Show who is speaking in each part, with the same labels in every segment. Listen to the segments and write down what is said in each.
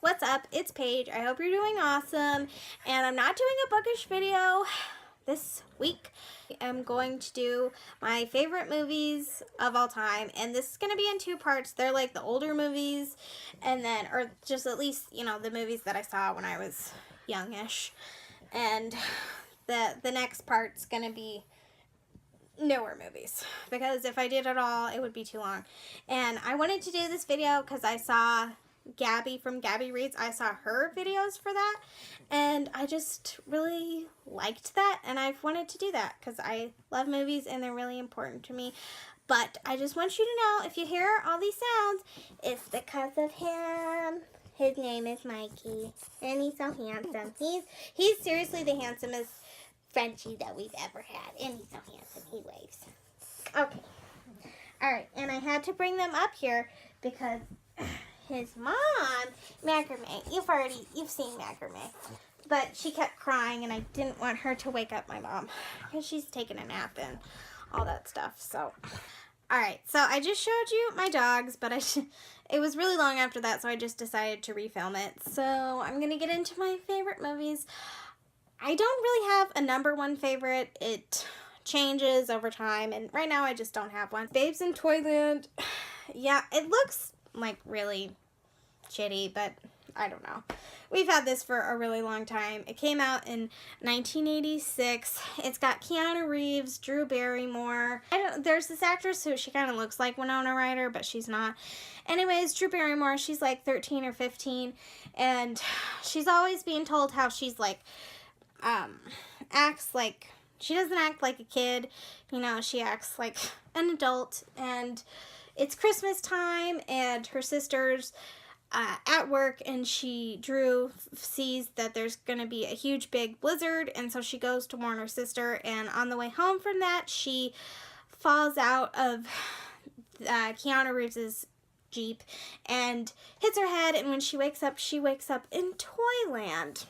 Speaker 1: what's up? It's Paige. I hope you're doing awesome. And I'm not doing a bookish video this week. I'm going to do my favorite movies of all time, and this is going to be in two parts. They're like the older movies, and then, or just at least, you know, the movies that I saw when I was youngish. And the next part's going to be newer movies, because if I did it all, it would be too long. And I wanted to do this video because I saw Gabby from Gabby Reads. I saw her videos for that, and I just really liked that, and I've wanted to do that because I love movies and they're really important to me. But I just want you to know, if you hear all these sounds, it's because of him. His name is Mikey, and he's so handsome. He's seriously the handsomest Frenchie that we've ever had, and he's so handsome. He waves. Okay. All right, and I had to bring them up here because his mom, Macrame, you've seen Macrame, but she kept crying, and I didn't want her to wake up my mom because she's taking a nap and all that stuff. So, all right, so I just showed you my dogs, but it was really long after that, so I just decided to refilm it. So I'm gonna get into my favorite movies. I don't really have a number one favorite. It changes over time, and right now I just don't have one. Babes in Toyland, yeah, it looks like really shitty, but I don't know. We've had this for a really long time. It came out in 1986. It's got Keanu Reeves, Drew Barrymore. There's this actress who she kind of looks like Winona Ryder, but she's not. Anyways, Drew Barrymore, she's like 13 or 15, and she's always being told how she's like, acts like, she doesn't act like a kid, you know, she acts like an adult. And it's Christmas time, and her sister's at work, and Drew sees that there's gonna be a huge big blizzard, and so she goes to warn her sister, and on the way home from that, she falls out of Keanu Reeves's Jeep and hits her head, and when she wakes up in Toyland.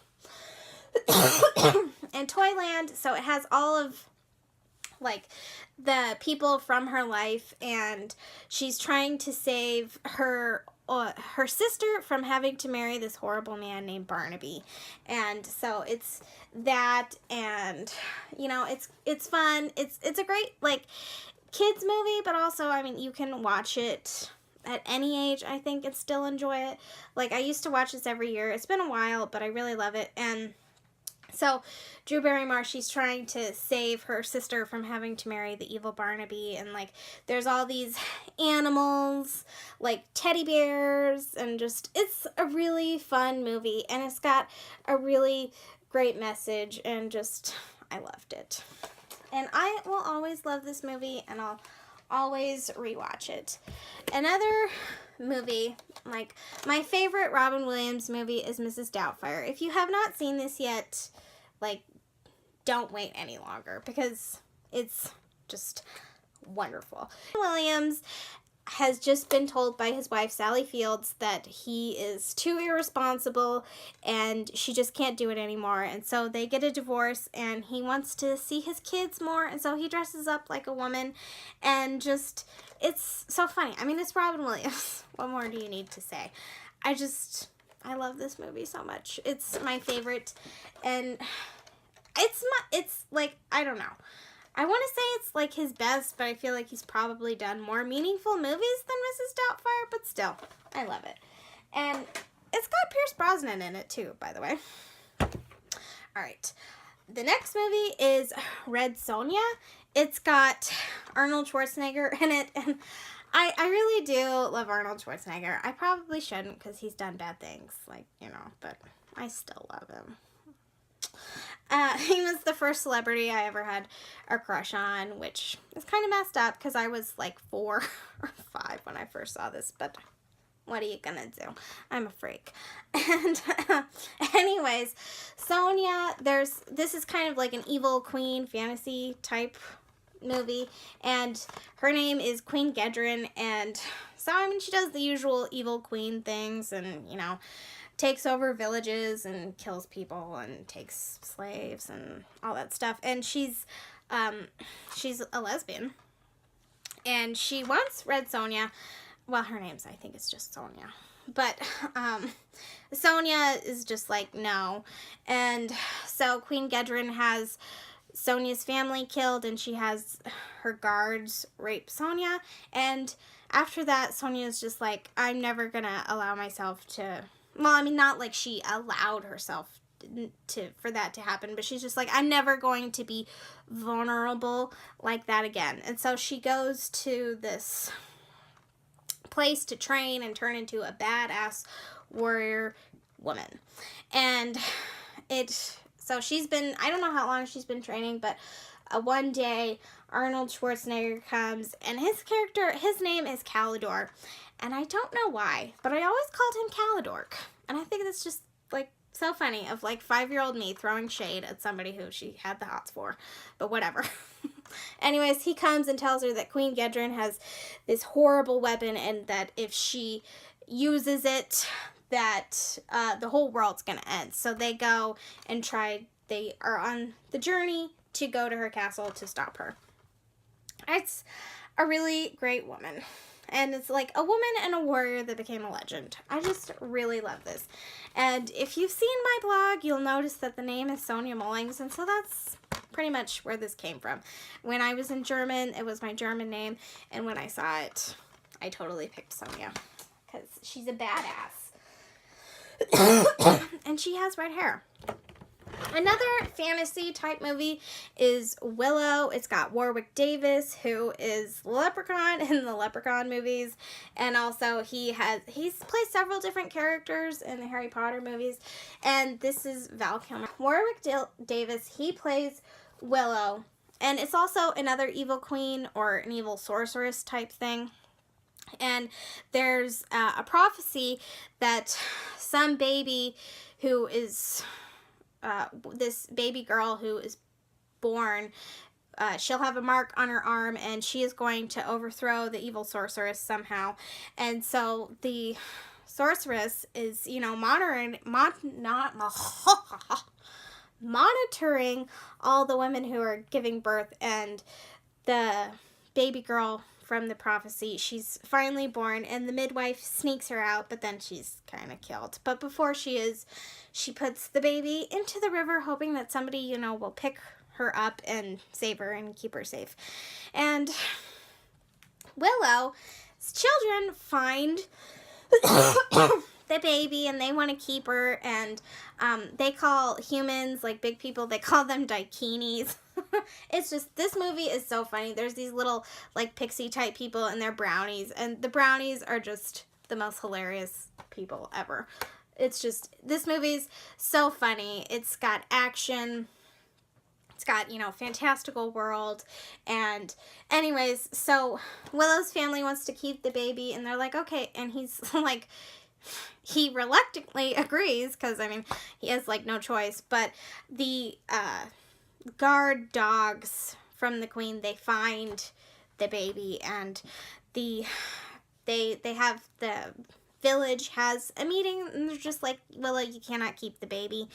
Speaker 1: And Toyland, so it has all of like the people from her life, and she's trying to save her sister from having to marry this horrible man named Barnaby. And so it's that, and you know, it's fun. It's a great like kids movie, but also, I mean, you can watch it at any age, I think, and still enjoy it. Like, I used to watch this every year. It's been a while, but I really love it. And so, Drew Barrymore, she's trying to save her sister from having to marry the evil Barnaby, and, like, there's all these animals, like teddy bears, and just, it's a really fun movie, and it's got a really great message, and just, I loved it. And I will always love this movie, and I'll always rewatch it. Another movie, like, my favorite Robin Williams movie is Mrs. Doubtfire. If you have not seen this yet, like, don't wait any longer, because it's just wonderful. Williams has just been told by his wife, Sally Fields, that he is too irresponsible and she just can't do it anymore. And so they get a divorce, and he wants to see his kids more, and so he dresses up like a woman, and just, it's so funny. I mean, it's Robin Williams. What more do you need to say? I love this movie so much. It's my favorite, and it's like, I don't know. I want to say it's like his best, but I feel like he's probably done more meaningful movies than Mrs. Doubtfire, but still, I love it. And it's got Pierce Brosnan in it too, by the way. Alright, the next movie is Red Sonja. It's got Arnold Schwarzenegger in it, and I really do love Arnold Schwarzenegger. I probably shouldn't, because he's done bad things, like, you know, but I still love him. He was the first celebrity I ever had a crush on, which is kind of messed up because I was like 4 or 5 when I first saw this, but what are you gonna do? I'm a freak. And anyways, Sonja, this is kind of like an evil queen fantasy type movie, and her name is Queen Gedrin, and so, I mean, she does the usual evil queen things, and, you know, takes over villages and kills people and takes slaves and all that stuff. And she's a lesbian, and she wants Red Sonja. Well, her name's, I think it's just Sonja. But Sonja is just like, no. And so Queen Gedrin has Sonja's family killed, and she has her guards rape Sonja. And after that, Sonja is just like, I'm never gonna allow myself to, well, I mean, not like she allowed herself for that to happen, but she's just like, I'm never going to be vulnerable like that again. And so she goes to this place to train and turn into a badass warrior woman. And so she's been, I don't know how long she's been training, but one day Arnold Schwarzenegger comes, and his name is Calidor, and I don't know why, but I always called him Calidork, and I think that's just like so funny, of like 5-year-old me throwing shade at somebody who she had the hots for, but whatever. Anyways, he comes and tells her that Queen Gedrin has this horrible weapon, and that if she uses it, that the whole world's gonna end. So they go and they are on the journey to go to her castle to stop her. It's a really great woman. And it's like a woman and a warrior that became a legend. I just really love this. And if you've seen my blog, you'll notice that the name is Sonja Mullings. And so that's pretty much where this came from. When I was in German, it was my German name. And when I saw it, I totally picked Sonja. Because she's a badass. And she has red hair. Another fantasy type movie is Willow. It's got Warwick Davis, who is Leprechaun in the Leprechaun movies, and also he's played several different characters in the Harry Potter movies. And this is Val Kilmer. Warwick Davis, he plays Willow, and it's also another evil queen or an evil sorceress type thing. And there's a prophecy that some baby who is this baby girl who is born, she'll have a mark on her arm, and she is going to overthrow the evil sorceress somehow. And so the sorceress is, monitoring all the women who are giving birth, and the baby girl from the prophecy, she's finally born, and the midwife sneaks her out, but then she's kind of killed. But before she puts the baby into the river, hoping that somebody, will pick her up and save her and keep her safe. And Willow's children find the baby, and they want to keep her, and they call humans, like big people, they call them dakinis. It's just, this movie is so funny. There's these little, like, pixie type people, and they're brownies, and the brownies are just the most hilarious people ever. It's just, this movie's so funny. It's got action. It's got, fantastical world. And anyways, so Willow's family wants to keep the baby, and they're like, okay. And he's like, he reluctantly agrees, because, he has, like, no choice. But the guard dogs from the queen, they find the baby, and they have, the village has a meeting, and they're just like, Willow, you cannot keep the baby.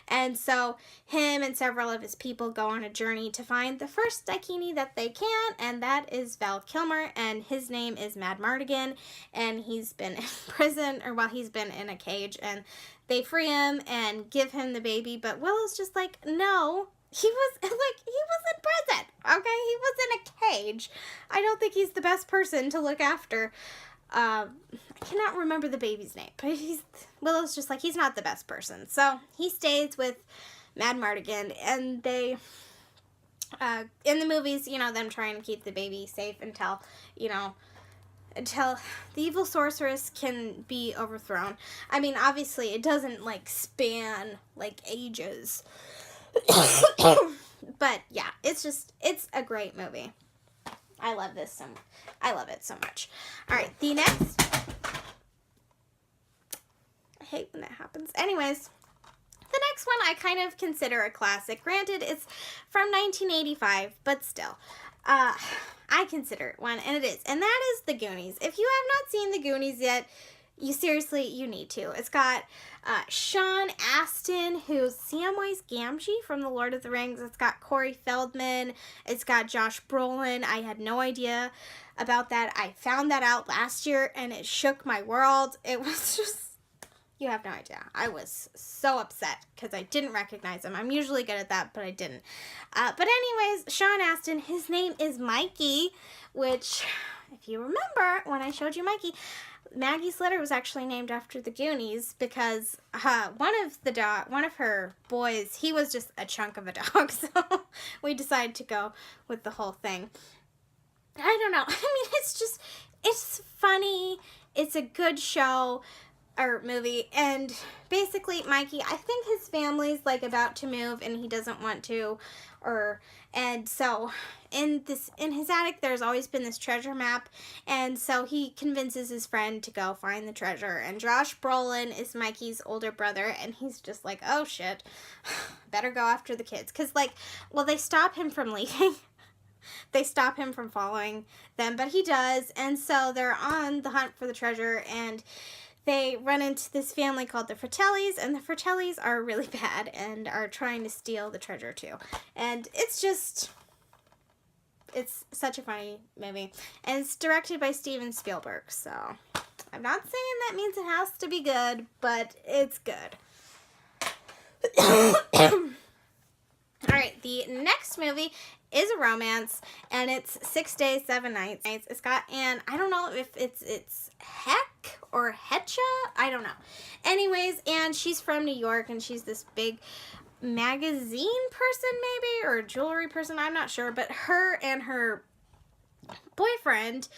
Speaker 1: And so him and several of his people go on a journey to find the first Dakini that they can, and that is Val Kilmer, and his name is Mad Mardigan, and he's been in prison, he's been in a cage, and they free him and give him the baby, but Willow's just like, no. He was in prison, okay? He was in a cage. I don't think he's the best person to look after. I cannot remember the baby's name, but Willow's just like, he's not the best person. So he stays with Mad Mardigan, and they, in the movies, them trying to keep the baby safe until the evil sorceress can be overthrown. Obviously, it doesn't, like, span, like, ages. But yeah, it's a great movie. I love it so much. All right, the next, I hate when that happens. Anyways, the next one I kind of consider a classic. Granted, it's from 1985, but still, I consider it one, and it is, and that is The Goonies. If you have not seen The Goonies yet, you need to. It's got Sean Astin, who's Samwise Gamgee from The Lord of the Rings. It's got Corey Feldman. It's got Josh Brolin. I had no idea about that. I found that out last year, and it shook my world. It was just You have no idea. I was so upset because I didn't recognize him. I'm usually good at that, but I didn't. But anyways, Sean Astin, his name is Mikey, which, if you remember when I showed you Mikey, Maggie's litter was actually named after the Goonies because one of her boys, he was just a chunk of a dog, so we decided to go with the whole thing. I don't know. I mean, it's funny. It's a good show or movie, and basically Mikey, I think his family's like about to move and he doesn't want to, and so in his attic there's always been this treasure map, and so he convinces his friend to go find the treasure, and Josh Brolin is Mikey's older brother, and he's just like, oh shit, better go after the kids, because they stop him from leaving. They stop him from following them, but he does, and so they're on the hunt for the treasure, and they run into this family called the Fratellis, and the Fratellis are really bad and are trying to steal the treasure too. And it's such a funny movie. And it's directed by Steven Spielberg, so I'm not saying that means it has to be good, but it's good. Alright, the next movie is a romance, and it's 6 Days, 7 Nights. It's got, and I don't know if it's Heck or Hetcha, I don't know. Anyways, and she's from New York, and she's this big magazine person maybe, or jewelry person, I'm not sure, but her and her boyfriend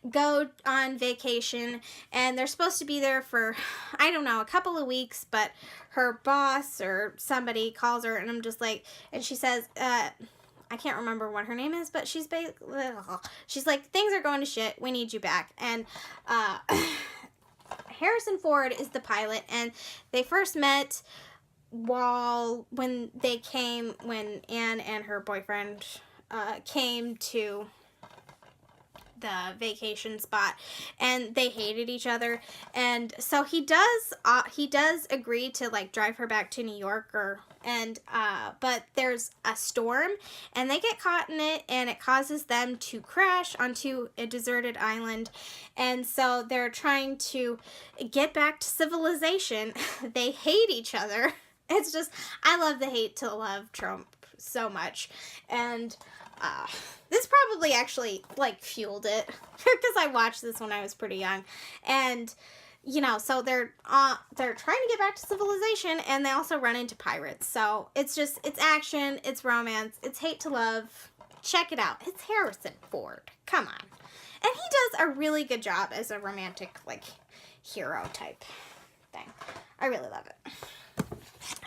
Speaker 1: go on vacation, and they're supposed to be there for, I don't know, a couple of weeks, but her boss or somebody calls her, and I'm just like, and she says, I can't remember what her name is, but she's like, things are going to shit, we need you back. And Harrison Ford is the pilot, and they first met when Anne and her boyfriend came to the vacation spot, and they hated each other, and so he does agree to like drive her back to New York, but there's a storm and they get caught in it, and it causes them to crash onto a deserted island, and so they're trying to get back to civilization. They hate each other. It's just, I love the hate to love trope so much, and this probably actually like fueled it because I watched this when I was pretty young, and so they're trying to get back to civilization, and they also run into pirates. So it's action, it's romance, it's hate to love. Check it out. It's Harrison Ford. Come on, and he does a really good job as a romantic like hero type thing. I really love it.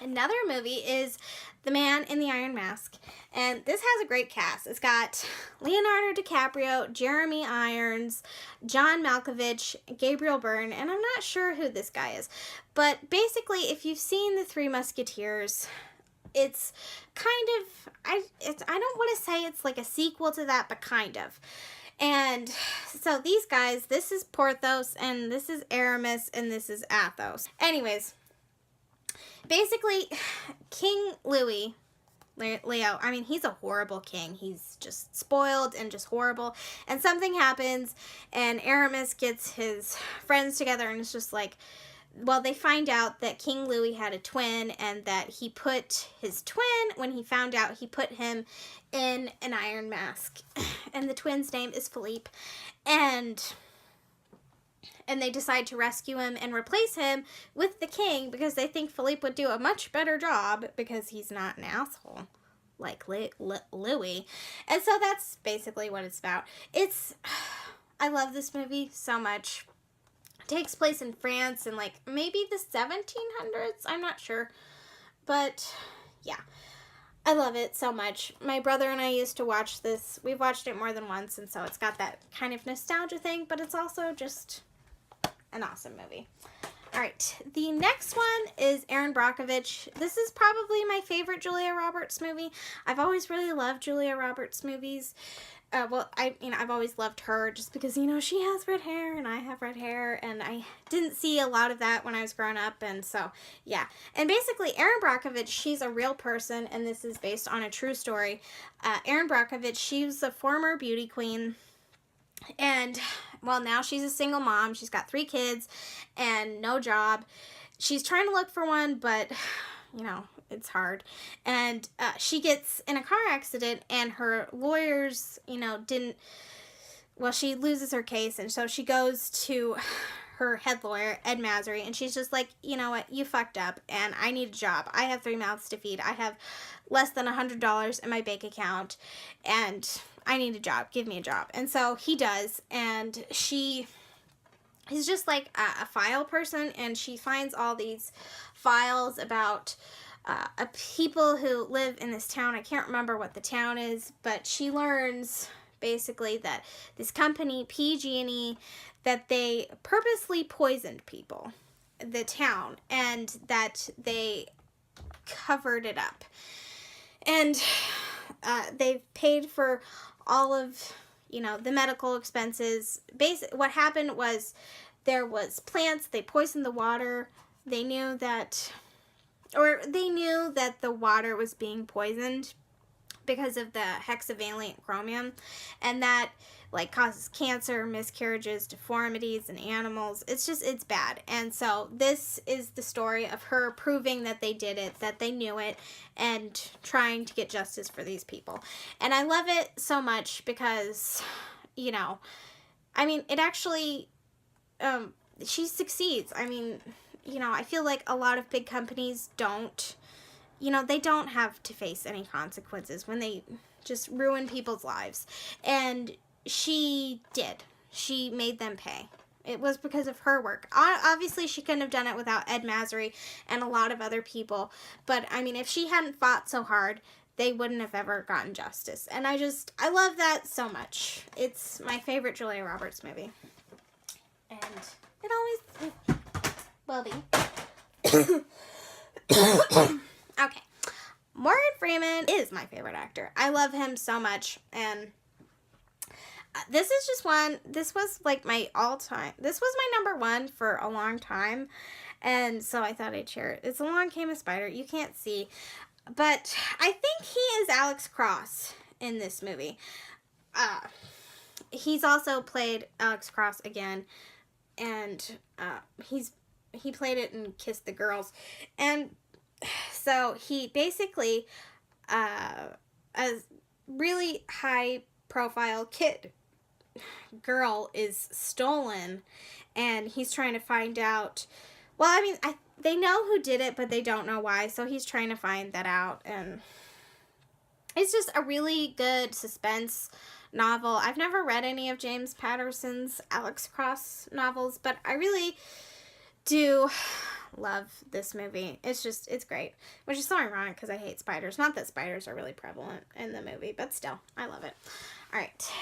Speaker 1: Another movie is The Man in the Iron Mask, and this has a great cast. It's got Leonardo DiCaprio, Jeremy Irons, John Malkovich, Gabriel Byrne, and I'm not sure who this guy is. But basically, if you've seen The Three Musketeers, it's kind of, I don't want to say it's like a sequel to that, but kind of. And so these guys, this is Porthos, and this is Aramis, and this is Athos. Anyways, basically, King Leo, I mean, he's a horrible king. He's just spoiled and just horrible. And something happens, and Aramis gets his friends together, and it's just like, well, they find out that King Louis had a twin, and that he put his twin, when he found out, he put him in an iron mask. And the twin's name is Philippe. And they decide to rescue him and replace him with the king because they think Philippe would do a much better job because he's not an asshole like Louis. And so that's basically what it's about. I love this movie so much. It takes place in France in like maybe the 1700s. I'm not sure. But yeah, I love it so much. My brother and I used to watch this. We've watched it more than once, and so it's got that kind of nostalgia thing, but it's also just an awesome movie. Alright, the next one is Erin Brockovich. This is probably my favorite Julia Roberts movie. I've always really loved Julia Roberts movies. I've always loved her just because, she has red hair and I have red hair, and I didn't see a lot of that when I was growing up, and so, yeah. And basically, Erin Brockovich, she's a real person, and this is based on a true story. Erin Brockovich, she was a former beauty queen, and, well, now she's a single mom. She's got 3 kids and no job. she's trying to look for one, but, you know, it's hard. And she gets in a car accident, and her lawyers, you know, she loses her case, and so she goes to her head lawyer, Ed Masry, and she's just like, you know what, you fucked up, and I need a job. I have 3 mouths to feed. I have less than $100 in my bank account, and I need a job. Give me a job. And so he does, and he's just like a file person, and she finds all these files about people who live in this town. I can't remember what the town is, but she learns basically that this company, PG&E, that they purposely poisoned people, the town, and that they covered it up. And they've paid for all of, you know, the medical expenses. What happened was there was plants, they poisoned the water. They knew that the water was being poisoned because of the hexavalent chromium, and that like causes cancer, miscarriages, deformities in animals. It's bad. And so this is the story of her proving that they did it, that they knew it, and trying to get justice for these people. And I love it so much because, you know, I mean, it actually, she succeeds. I mean, you know, I feel like a lot of big companies don't, you know, they don't have to face any consequences when they just ruin people's lives. And she did. She made them pay. It was because of her work. Obviously, she couldn't have done it without Ed Masry and a lot of other people. But, I mean, if she hadn't fought so hard, they wouldn't have ever gotten justice. And I love that so much. It's my favorite Julia Roberts movie. And it always will be. Okay. Morgan Freeman is my favorite actor. I love him so much. And this was like my all-time, this was my number one for a long time, and so I thought I'd share it. It's Along Came a Spider. You can't see, but I think he is Alex Cross in this movie. He's also played Alex Cross again, and he played it in Kiss the Girls, and so he basically, a really high-profile girl is stolen, and he's trying to find out. Well, I mean, they know who did it, but they don't know why, so he's trying to find that out, and it's just a really good suspense novel. I've never read any of James Patterson's Alex Cross novels, but I really do love this movie. It's great, which is so ironic because I hate spiders. Not that spiders are really prevalent in the movie, but still, I love it. All right.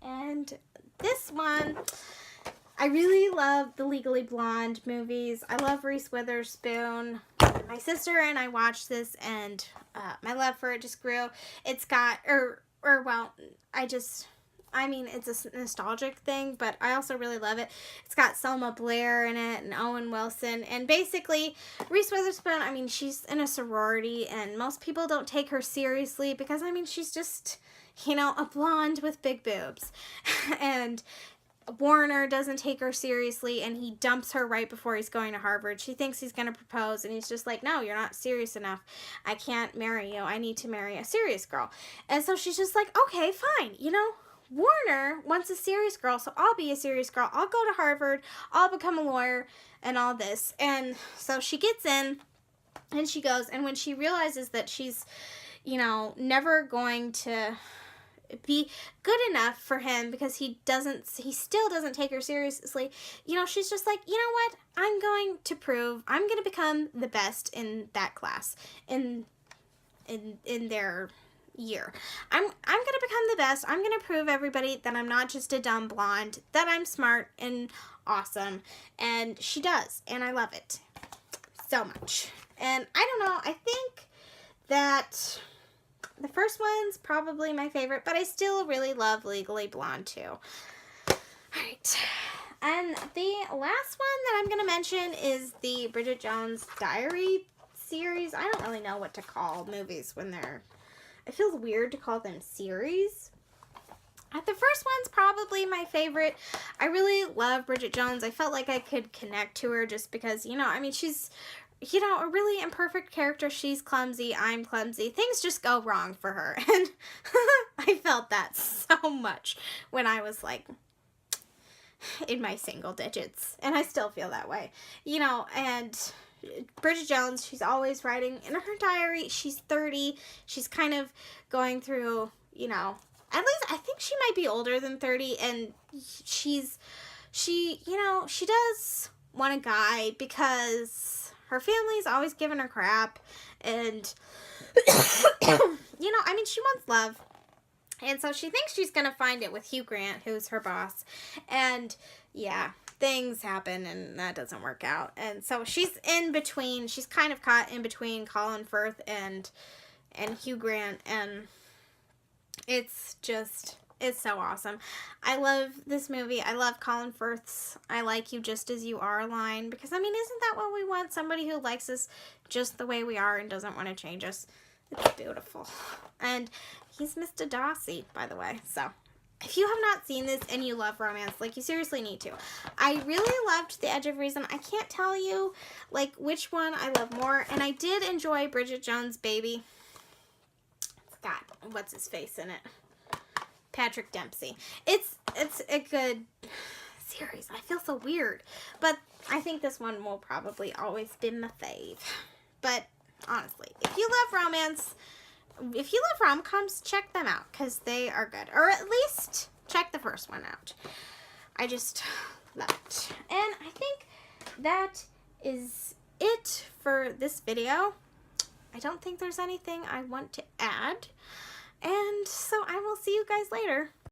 Speaker 1: And this one, I really love the Legally Blonde movies. I love Reese Witherspoon. My sister and I watched this, and my love for it just grew. It's got, I mean, it's a nostalgic thing, but I also really love it. It's got Selma Blair in it and Owen Wilson. And basically, Reese Witherspoon, I mean, she's in a sorority, and most people don't take her seriously because, I mean, she's just, you know, a blonde with big boobs. And Warner doesn't take her seriously, and he dumps her right before he's going to Harvard. She thinks he's going to propose, and he's just like, no, you're not serious enough. I can't marry you. I need to marry a serious girl. And so she's just like, okay, fine, you know. Warner wants a serious girl, so I'll be a serious girl. I'll go to Harvard. I'll become a lawyer and all this. And so she gets in, and she goes, and when she realizes that she's, you know, never going to be good enough for him because he still doesn't take her seriously, you know, she's just like, you know what? I'm going to become the best in that class, in their year. I'm going to become the best. I'm going to prove everybody that I'm not just a dumb blonde, that I'm smart and awesome. And she does. And I love it so much. And I don't know, I think that the first one's probably my favorite, but I still really love Legally Blonde too. Alright. And the last one that I'm going to mention is the Bridget Jones Diary series. I don't really know what to call movies when it feels weird to call them series. The first one's probably my favorite. I really love Bridget Jones. I felt like I could connect to her just because, you know, I mean, she's, you know, a really imperfect character. She's clumsy. I'm clumsy. Things just go wrong for her. And I felt that so much when I was like in my single digits. And I still feel that way, you know, and Bridget Jones, she's always writing in her diary. She's 30. She's kind of going through, you know, at least I think she might be older than 30, and she, you know, she does want a guy because her family's always giving her crap, and, you know, I mean, she wants love, and so she thinks she's going to find it with Hugh Grant, who's her boss, and, yeah, things happen, and that doesn't work out, and so she's in between, she's kind of caught in between Colin Firth and Hugh Grant, and it's just, it's so awesome. I love this movie. I love Colin Firth's I like you just as you are line, because, I mean, isn't that what we want? Somebody who likes us just the way we are and doesn't want to change us. It's beautiful. And he's Mr. Darcy, by the way. So, if you have not seen this and you love romance, like, you seriously need to. I really loved The Edge of Reason. I can't tell you, like, which one I love more. And I did enjoy Bridget Jones' Baby. Got what's his face in it, Patrick Dempsey. It's a good series. I feel so weird, but I think this one will probably always be my fave. But honestly, if you love romance, if you love rom-coms, check them out because they are good, or at least check the first one out. I just love it. And I think that is it for this video. I don't think there's anything I want to add. And so I will see you guys later.